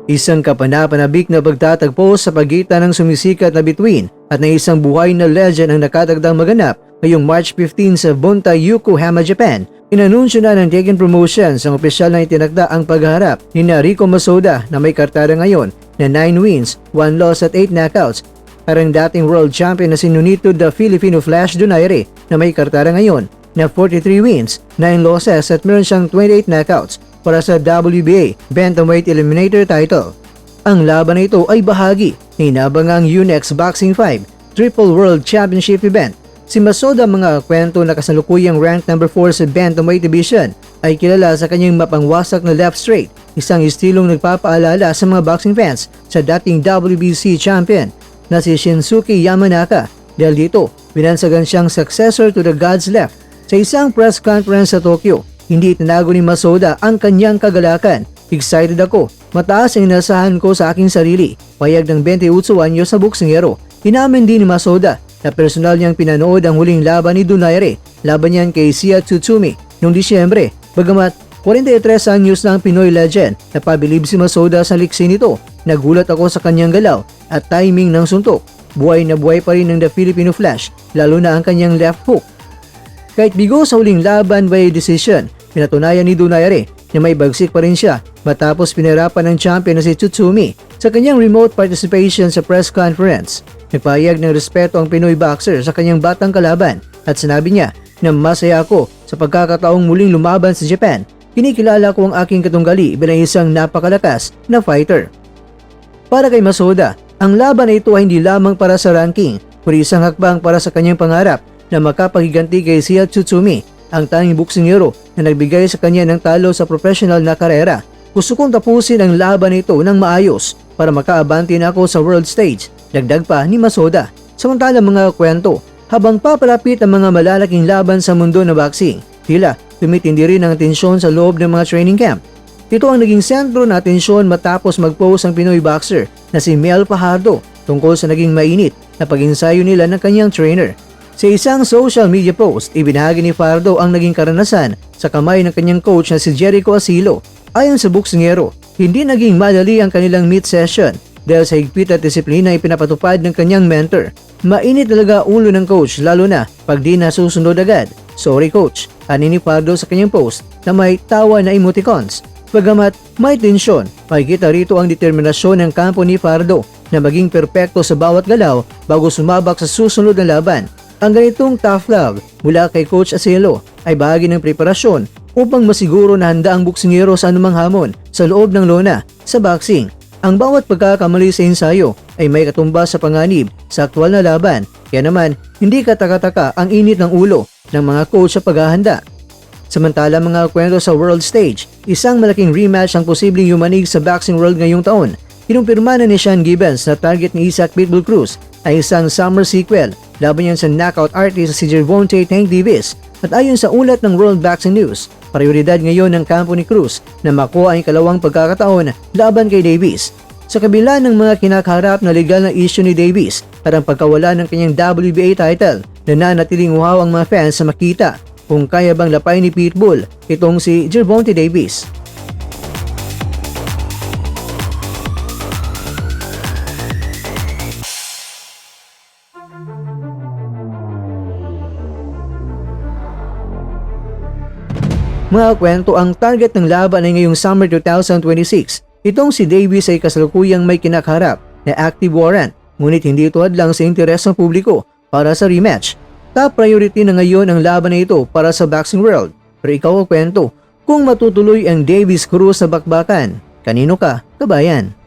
Isang kapanapanabik na pagtatagpo sa pagitan ng sumisikat na bituin at na isang buhay na legend ang nakatagdang maganap ngayong March 15 sa Bunta, Yokohama, Japan. Inanunsyo na ng Tekken Promotions ang opisyal na itinakda ang pagharap ni Rico Masoda na may kartara ngayon na 9 wins, 1 loss at 8 knockouts. Parang dating world champion na si Nonito the Filipino Flash Donaire na may kartara ngayon na 43 wins, 9 losses at meron siyang 28 knockouts para sa WBA Bantamweight Eliminator title. Ang laban na ito ay bahagi ng inabangang UNEX Boxing 5 Triple World Championship event. Si Masoda, mga kwento na kasalukuyang ranked number 4 sa Bantamweight Division, ay kilala sa kanyang mapangwasak na left straight, isang estilong nagpapaalala sa mga boxing fans sa dating WBC champion na si Shinsuke Yamanaka. Dahil dito, binansagan siyang successor to the God's Left. Sa isang press conference sa Tokyo, hindi itinago ni Masoda ang kanyang kagalakan. Excited ako, mataas ang inasahan ko sa aking sarili. Payag ng 28 anyos sa boksingero. Inamin din ni Masoda na personal niyang pinanood ang huling laban ni Donaire, laban niyan kay Sia Tsutsumi noong Disyembre. Bagamat 43 anyos na ang Pinoy legend, napabilib si Masoda sa liksi nito. Nagulat ako sa kanyang galaw at timing ng suntok. Buhay na buhay pa rin ng The Filipino Flash, lalo na ang kanyang left hook. Kahit bigo sa huling laban by decision, pinatunayan ni Donaire na may bagsik pa rin siya matapos pinahirapan ng champion na si Tsutsumi sa kanyang remote participation sa press conference. Nagpahayag ng respeto ang Pinoy boxer sa kanyang batang kalaban at sinabi niya na masaya ako sa pagkakataong muling lumaban sa Japan. Kinikilala ko ang aking katunggali bilang isang napakalakas na fighter. Para kay Masoda, ang laban na ito ay hindi lamang para sa ranking, kundi isang hakbang para sa kanyang pangarap na makapagiganti kay Sia Tsutsumi, ang tanging boksingero na nagbigay sa kanya ng talo sa professional na karera. Gusto kong tapusin ang laban na ito ng maayos para makaabante na ako sa world stage, dagdag pa ni Masoda. Samantala, mga kwento, habang papalapit ang mga malalaking laban sa mundo ng boxing, tila tumitindi rin ang tensyon sa loob ng mga training camp. Ito ang naging sentro na atensyon matapos mag-post ang Pinoy boxer na si Mel Fajardo tungkol sa naging mainit na pag-ensayo nila ng kanyang trainer. Sa isang social media post, ibinahagi ni Fajardo ang naging karanasan sa kamay ng kanyang coach na si Jericho Asilo. Ayon sa boksingero, hindi naging madali ang kanilang meet session dahil sa higpit at disiplina ipinapatupad ng kanyang mentor. Mainit talaga ulo ng coach, lalo na pag di nasusunod agad. Sorry coach, ani ni Fajardo sa kanyang post na may tawa na emoticons. Bagamat may tensyon, makikita rito ang determinasyon ng kampo ni Fajardo na maging perpekto sa bawat galaw bago sumabak sa susunod na laban. Ang ganitong tough love mula kay Coach Asilo ay bahagi ng preparasyon upang masiguro na handa ang boksingero sa anumang hamon sa loob ng lona sa boxing. Ang bawat pagkakamali sa ensayo ay may katumbas sa panganib sa aktwal na laban, kaya naman hindi katakataka ang init ng ulo ng mga coach sa paghahanda. Samantala, mga kwento sa world stage, isang malaking rematch ang posibleng yumanig sa boxing world ngayong taon. Kinumpirma na ni Sean Gibbons na target ni Isaac Pitbull Cruz ay isang summer sequel laban yan sa knockout artist si Gervonta Tank Davis. At ayon sa ulat ng World Boxing News, prioridad ngayon ng kampo ni Cruz na makuha ang ikalawang pagkakataon laban kay Davis. Sa kabila ng mga kinakaharap na legal na issue ni Davis at ang pagkawala ng kanyang WBA title, nananatiling uhaw ang mga fans sa makita kung kaya bang lapay ni Pitbull itong si Gervonta Davis. Mga kwento, ang target ng laban ay ngayong summer 2026. Itong si Davis ay kasalukuyang may kinakaharap na active warrant, ngunit hindi ito hadlang sa interes ng publiko para sa rematch. Top priority na ngayon ang laban na ito para sa boxing world. Pero ikaw ang kwento, kung matutuloy ang Davis Cruz sa bakbakan, kanino ka, kabayan?